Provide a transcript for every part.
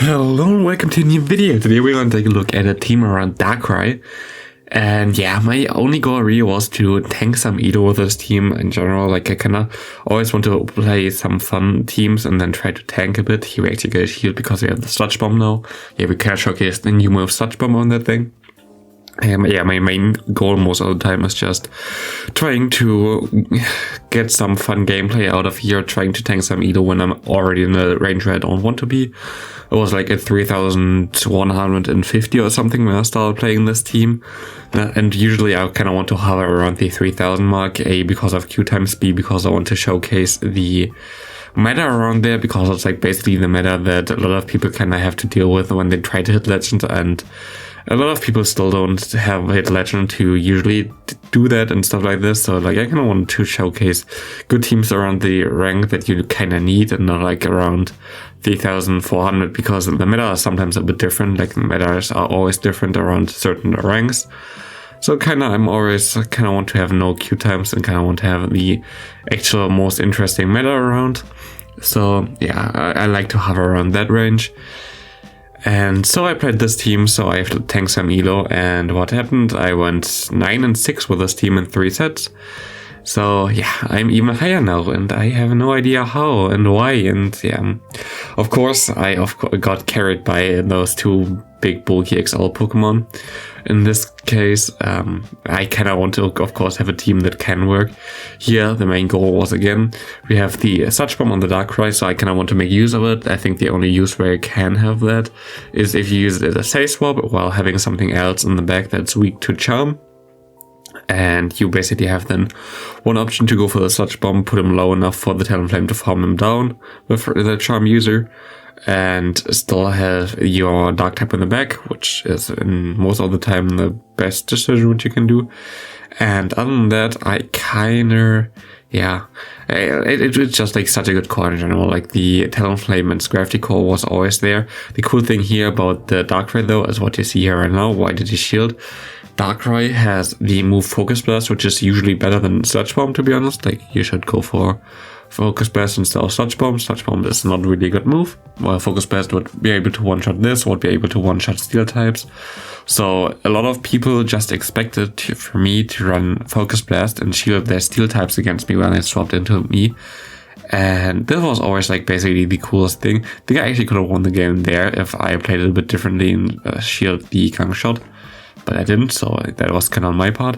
Hello and welcome to a new video. Today we're going to take a look at a team around Darkrai. And yeah, my only goal really was to tank some Edo with this team in general. Like I kinda always want to play some fun teams and then try to tank a bit. Here we actually get a shield because we have the Sludge Bomb now. Yeah, we can showcase the new move Sludge Bomb on that thing. Yeah, my main goal most of the time is just trying to get some fun gameplay out of here, trying to tank some Edo when I'm already in the range where I don't want to be. It was like at 3,150 or something when I started playing this team. And usually I kind of want to hover around the 3,000 mark, A, because of Q times, B, because I want to showcase the meta around there, because it's like basically the meta that a lot of people kind of have to deal with when they try to hit Legend, and a lot of people still don't have hit Legend to usually do that and stuff like this. So like I kind of want to showcase good teams around the rank that you kind of need and not like around 3,400, because the meta is sometimes a bit different. Like the metas are always different around certain ranks. So I'm always kind of want to have no Q times and kind of want to have the actual most interesting meta around. So yeah, I like to hover around that range. And so I played this team, so I have to tank some Elo, and what happened? I went 9-6 with this team in 3 sets. So yeah, I'm even higher now, and I have no idea how and why, and yeah. Of course, I got carried by those two big bulky XL Pokemon. In this case, I kind of want to, of course, have a team that can work. Here, the main goal was, again, we have the Sludge Bomb on the Darkrai, so I kind of want to make use of it. I think the only use where you can have that is if you use it as a Say Swap while having something else in the back that's weak to Charm. And you basically have then one option to go for the Sludge Bomb, put him low enough for the Talonflame to farm him down with the Charm user, and still have your Dark type in the back, which is in most of the time the best decision what you can do. And other than that, it's just like such a good call in general. Like the Talonflame and Gravity Core was always there. The cool thing here about the Darkrai though is what you see here right now. Why did he shield? Darkrai has the move Focus Blast, which is usually better than Sludge Bomb, to be honest. Like you should go for Focus Blast instead of Sludge Bomb. Sludge Bomb is not really a good move. While Focus Blast would be able to one-shot this, would be able to one-shot Steel types. So a lot of people just expected for me to run Focus Blast and shield their Steel types against me when they swapped into me. And this was always like basically the coolest thing. I think I actually could have won the game there if I played it a bit differently and shield the Gang Shot. But I didn't, so that was kind of on my part.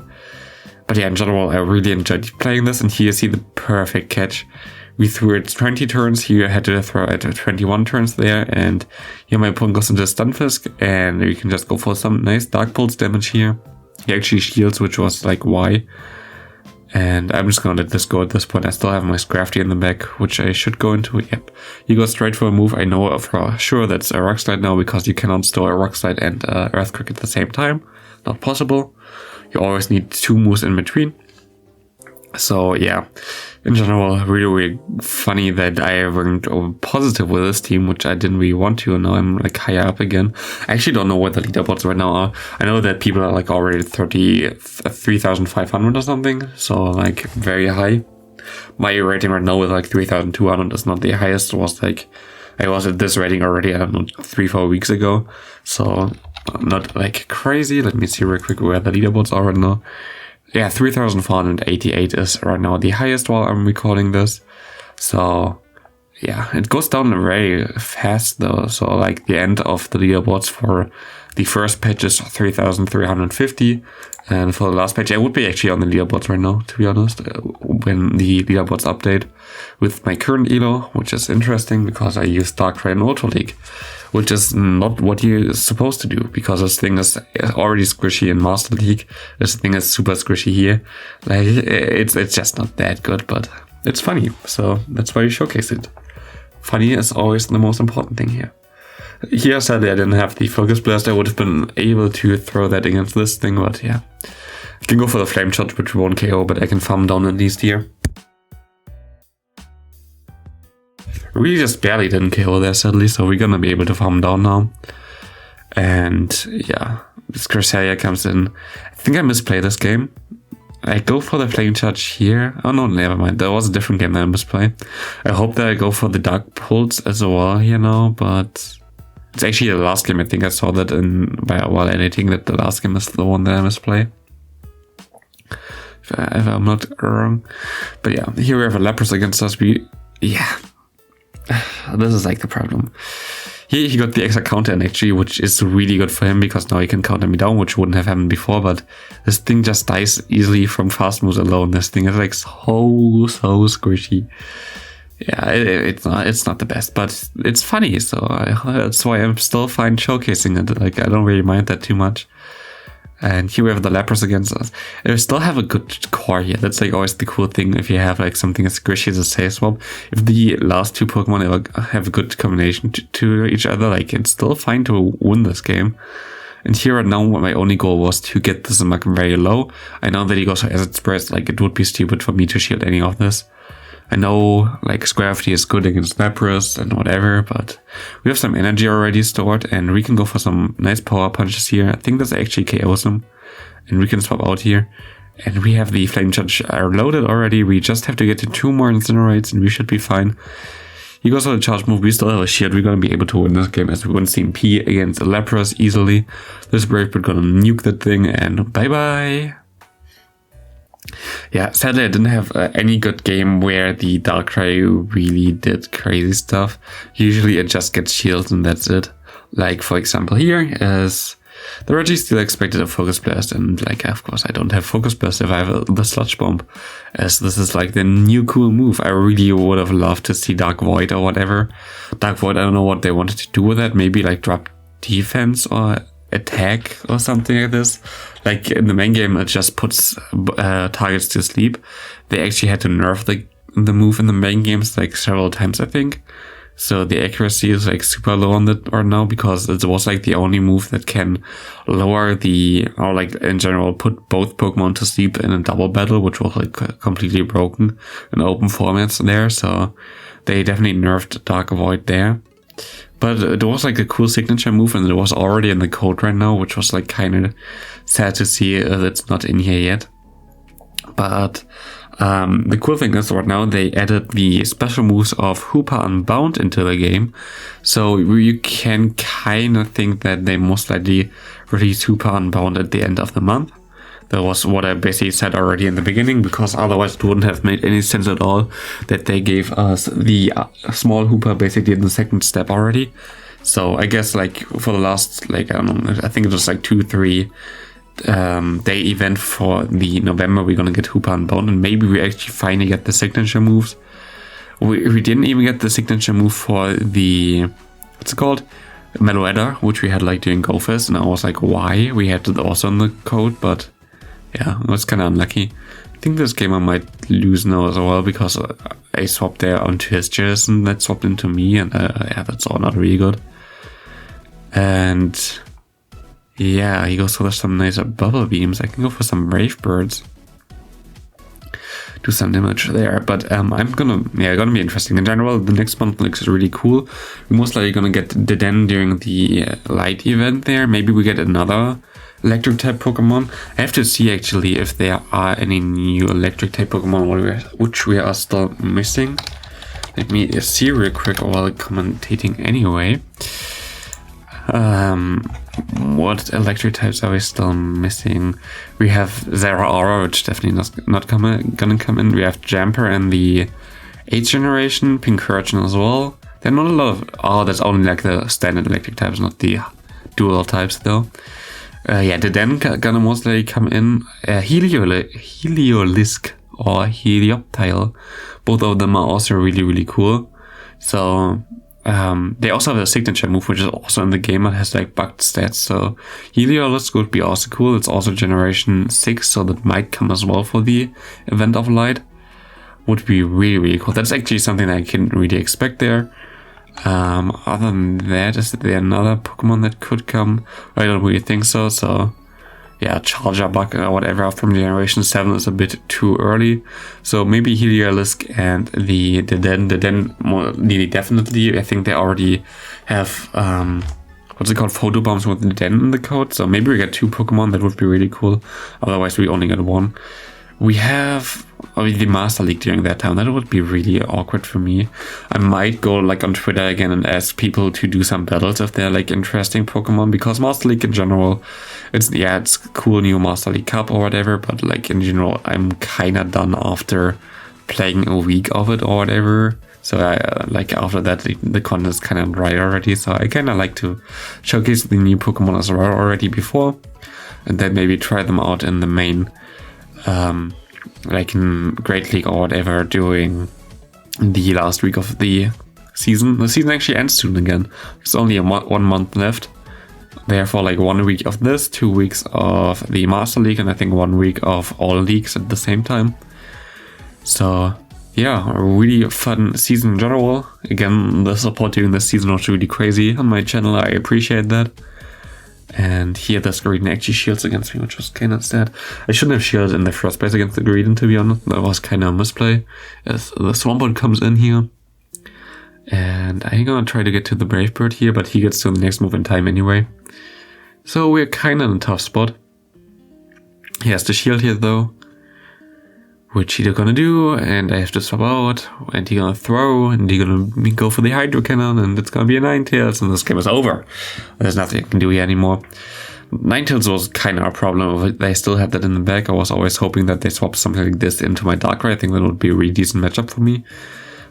But yeah, in general, I really enjoyed playing this, and here you see the perfect catch. We threw it 20 turns, here I had to throw it 21 turns there, and here my opponent goes into Stunfisk, and you can just go for some nice Dark Pulse damage here. He actually shields, which was like why. And I'm just gonna let this go at this point. I still have my Scrafty in the back, which I should go into. Yep, you go straight for a move. I know for sure that's a Rock Slide now, because you cannot store a Rock Slide and Earthquake at the same time. Not possible. You always need 2 moves in between. So yeah, in general, really funny that I went positive with this team, which I didn't really want to, and now I'm like higher up again. I actually don't know what the leaderboards right now are. I know that people are like already 3,500 or something, so like very high. My rating right now with like 3,200 is not the highest. It was like, I was at this rating already, I don't know, 3-4 weeks ago. So not like crazy. Let me see real quick where the leaderboards are right now. Yeah, 3,488 is right now the highest while I'm recording this. So yeah, it goes down very fast though. So like the end of the leaderboards for the first patch is 3,350. And for the last patch, I would be actually on the leaderboards right now, to be honest, when the leaderboards update with my current elo, which is interesting because I use Darkrai in Ultra League, which is not what you're supposed to do, because this thing is already squishy in Master League. This thing is super squishy here. Like it's just not that good, but it's funny. So that's why you showcase it. Funny is always the most important thing here. Here, sadly, I didn't have the Focus Blast. I would have been able to throw that against this thing, but yeah. I can go for the Flame Shot, which won't KO, but I can farm down at least here. Really just barely didn't KO there, sadly, so we're gonna be able to farm down now. And yeah, this Cresselia comes in. I think I misplayed this game. I go for the Flame Charge here. Oh no, never mind. That was a different game that I misplayed. I hope that I go for the Dark Pulse as well here now, but It's actually the last game. I think I saw that while editing that the last game is the one that I misplay. If I'm not wrong. But yeah, here we have a Lapras against us. Yeah. This is like the problem. He got the extra counter in actually, which is really good for him because now he can counter me down, which wouldn't have happened before. But this thing just dies easily from fast moves alone. This thing is like so squishy. Yeah, it's not the best, but it's funny. So that's why I'm still fine showcasing it. Like I don't really mind that too much. And here we have the Lapras against us. And we still have a good core here. That's like always the cool thing if you have like something as squishy as a Safe Swap. If the last two Pokemon ever have a good combination to each other, like it's still fine to win this game. And here right now, my only goal was to get this Mug very low. I know that he goes for Acid Spreads, like it would be stupid for me to shield any of this. I know like Gravity is good against Lapras and whatever, but we have some energy already stored and we can go for some nice power punches here. I think this actually KOs him and we can swap out here. And we have the Flame Charge loaded already. We just have to get to 2 more Incinerates and we should be fine. He goes for the charge move. We still have a shield. We're going to be able to win this game as we win CMP against Lapras easily. This Brave Bird gonna nuke that thing and bye bye. Yeah, sadly I didn't have any good game where the Darkrai really did crazy stuff. Usually it just gets shields and that's it. Like for example here is the Reggie still expected a Focus Blast and like of course I don't have Focus Blast if I have the Sludge Bomb, as this is like the new cool move. I really would have loved to see Dark Void or whatever. Dark Void, I don't know what they wanted to do with that. Maybe like drop defense or attack or something like this. Like in the main game it just puts targets to sleep. They actually had to nerf the move in the main games like several times I think. So the accuracy is like super low on that right now because it was like the only move that can lower or like in general put both Pokemon to sleep in a double battle, which was like completely broken in open formats there. So they definitely nerfed Dark Void there. But it was like a cool signature move and it was already in the code right now, which was like kind of sad to see it's not in here yet. But the cool thing is right now they added the special moves of Hooper Unbound into the game. So you can kind of think that they most likely release Hooper Unbound at the end of the month. That was what I basically said already in the beginning, because otherwise it wouldn't have made any sense at all that they gave us the small Hooper basically in the second step already. So I guess like for the last, like, I don't know, I think it was like 2-3 day event for the November, we're gonna get Hooper Unbound and maybe we actually finally get the signature moves. We didn't even get the signature move for the, what's it called? Meloetta, which we had like during GoFest, and I was like, why? We had it also in the code, but yeah, it was kind of unlucky. I think this game I might lose now as well because I swapped there onto his chairs and that swapped into me, and yeah, that's all not really good. And yeah, he goes for some nicer bubble beams. I can go for some Brave Birds, do some damage there, but gonna be interesting. In general, the next month looks really cool. We're most likely gonna get the Den during the light event there. Maybe we get another electric type Pokemon. I have to see actually if there are any new electric type Pokemon which we are still missing. Let me see real quick while commentating anyway. What electric types are we still missing? We have Zeraora, which definitely not gonna come in. We have Jumper and the 8th generation, Pincurchin as well. There are not a lot of, that's only like the standard electric types, not the dual types though. Yeah, the Den gonna most likely come in. Heliolisk or Helioptile. Both of them are also really, really cool. So they also have a signature move, which is also in the game. It has like bugged stats. So Heliolisk would be also cool. It's also generation 6, so that might come as well for the Event of Light. Would be really, really cool. That's actually something I couldn't really expect there. Other than that, is there another Pokemon that could come? I don't really think so. So yeah, Charger Bug or whatever from generation 7 is a bit too early. So maybe Heliolisk and the Den more nearly definitely. I think they already have what's it called, photo bombs with the Den in the code. So maybe we get 2 Pokemon. That would be really cool. Otherwise we only get 1. We have the Master League during that time. That would be really awkward for me. I might go like on Twitter again and ask people to do some battles if they're like interesting Pokemon, because Master League in general, it's cool, new Master League Cup or whatever, but like in general, I'm kind of done after playing a week of it or whatever. So like after that, the content is kind of dry already. So I kind of like to showcase the new Pokemon as well already before, and then maybe try them out in the main, like in Great League or whatever during the last week of the season. The season actually ends soon again. There's only 1 month left. Therefore, like 1 week of this, 2 weeks of the Master League, and I think 1 week of all leagues at the same time. So yeah, a really fun season in general. Again, the support during this season was really crazy on my channel. I appreciate that. And here the Greedent actually shields against me, which was kind of sad. I shouldn't have shielded in the first place against the Greedent, to be honest. That was kind of a misplay. As the Swampert comes in here. And I'm gonna try to get to the Brave Bird here, but he gets to the next move in time anyway. So we're kind of in a tough spot. He has the shield here though, which he's gonna do, and I have to swap out, and he's gonna throw, and he's gonna go for the Hydro Cannon, and it's gonna be a Ninetales, and this game is over. There's nothing I can do here anymore. Ninetales was kind of a problem. They still had that in the back. I was always hoping that they swap something like this into my Darkrai. I think that would be a really decent matchup for me.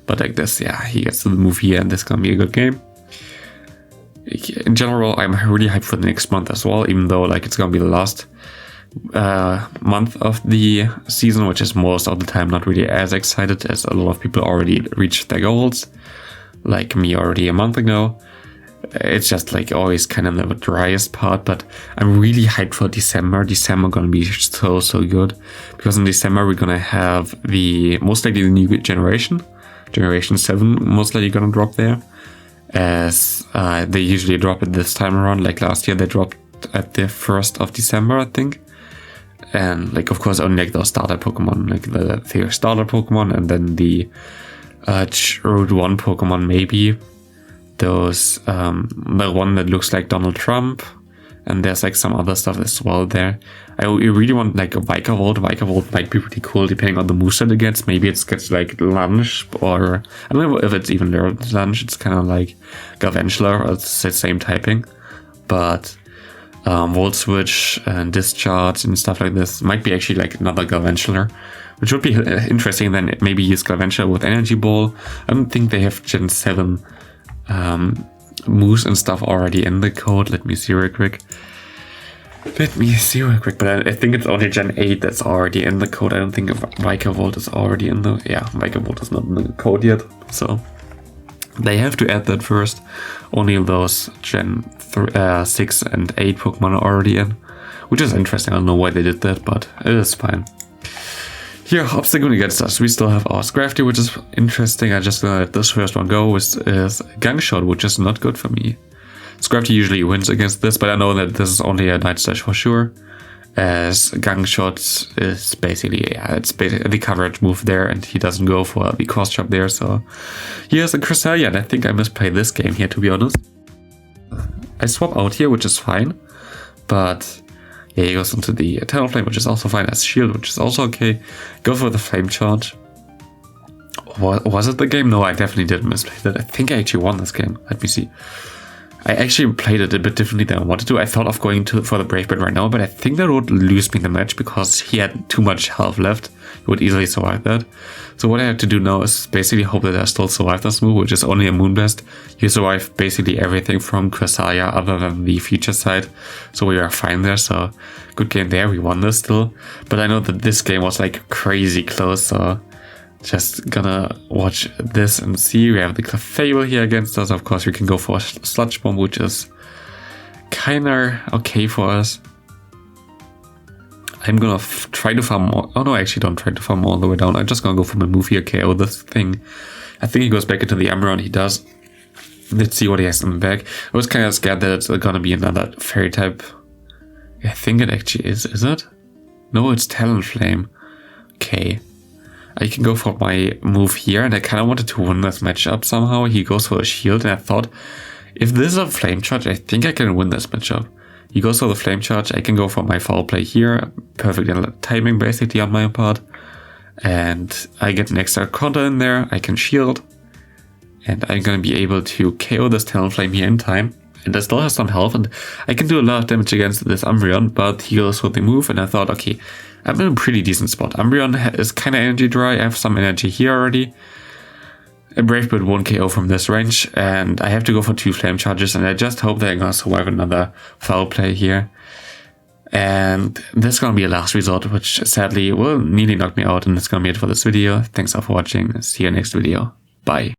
But like this, yeah, he gets to the move here, and this is gonna be a good game. In general, I'm really hyped for the next month as well, even though like it's gonna be the last month of the season, which is most of the time not really as excited, as a lot of people already reached their goals, like me already a month ago. It's just like always kind of the driest part, but I'm really hyped for December. December gonna be so good, because in December we're gonna have the most likely the new generation 7 most likely gonna drop there, as they usually drop it this time around. Like last year they dropped at the 1st of December, I think. And like of course only like those starter Pokemon, like the starter Pokemon, and then the Route 1 Pokemon maybe. Those the one that looks like Donald Trump, and there's like some other stuff as well there. I really want like a Vikavolt. Vikavolt might be pretty cool depending on the moveset it gets. Maybe it gets like Lunge, or I don't know if it's even Lunge. It's kind of like Galvantula, it's the same typing, but Volt Switch and Discharge and stuff like this might be actually like another Galvantula, which would be interesting. Then maybe use Galvantula with Energy Ball. I don't think they have Gen 7 moves and stuff already in the code. Let me see real quick. But I think it's only Gen 8 that's already in the code. I don't think Vikavolt is already in the... Yeah, Vikavolt is not in the code yet, so they have to add that first. Only those Gen 6 and 8 Pokemon are already in, which is interesting. I don't know why they did that, but it is fine. Here, obstacle against us. We still have our Scrafty, which is interesting. I just gonna let this first one go, which is Gang Shot, which is not good for me. Scrafty usually wins against this, but I know that this is only a Night Slash for sure, as Gang Shot is basically, yeah, it's basically the coverage move there, and he doesn't go for the cross chop there, so here's a Cresselia, and I think I misplayed this game here, to be honest. I swap out here, which is fine, but yeah, he goes into the Eternal Flame, which is also fine, as Shield, which is also okay. Go for the Flame Charge. Was it the game? No, I definitely did misplay that. I think I actually won this game. Let me see. I actually played it a bit differently than I wanted to. I thought of going for the Brave Bird right now, but I think that would lose me the match because he had too much health left. He would easily survive that. So what I have to do now is basically hope that I still survive this move, which is only a Moonblast. You survive basically everything from Cresselia other than the feature side. So we are fine there. So good game there. We won this still. But I know that this game was like crazy close. So just gonna watch this and see. We have the Clefable here against us. Of course, we can go for a Sludge Bomb, which is kinda okay for us. I'm gonna try to farm more. Oh no, I actually don't try to farm all the way down. I'm just gonna go for my move here, KO this thing. I think he goes back into the Umbreon. He does. Let's see what he has in the back. I was kind of scared that it's gonna be another Fairy type. I think it actually is it? No, it's Talonflame. Okay. I can go for my move here, and I kind of wanted to win this matchup somehow. He goes for a shield, and I thought, if this is a Flame Charge, I think I can win this matchup. He goes for the Flame Charge, I can go for my foul play here. Perfect timing basically on my part. and I get an extra counter in there. I can shield, and I'm gonna be able to KO this Talonflame here in time. And I still have some health, and I can do a lot of damage against this Umbreon, but he goes with the move, and I thought, okay, I'm in a pretty decent spot. Umbreon is kind of energy dry. I have some energy here already. A Brave Bird won't KO from this range, and I have to go for 2 Flame Charges, and I just hope that I'm gonna survive another foul play here. And this is gonna be a last resort, which sadly will nearly knock me out, and that's gonna be it for this video. Thanks for watching. See you next video. Bye.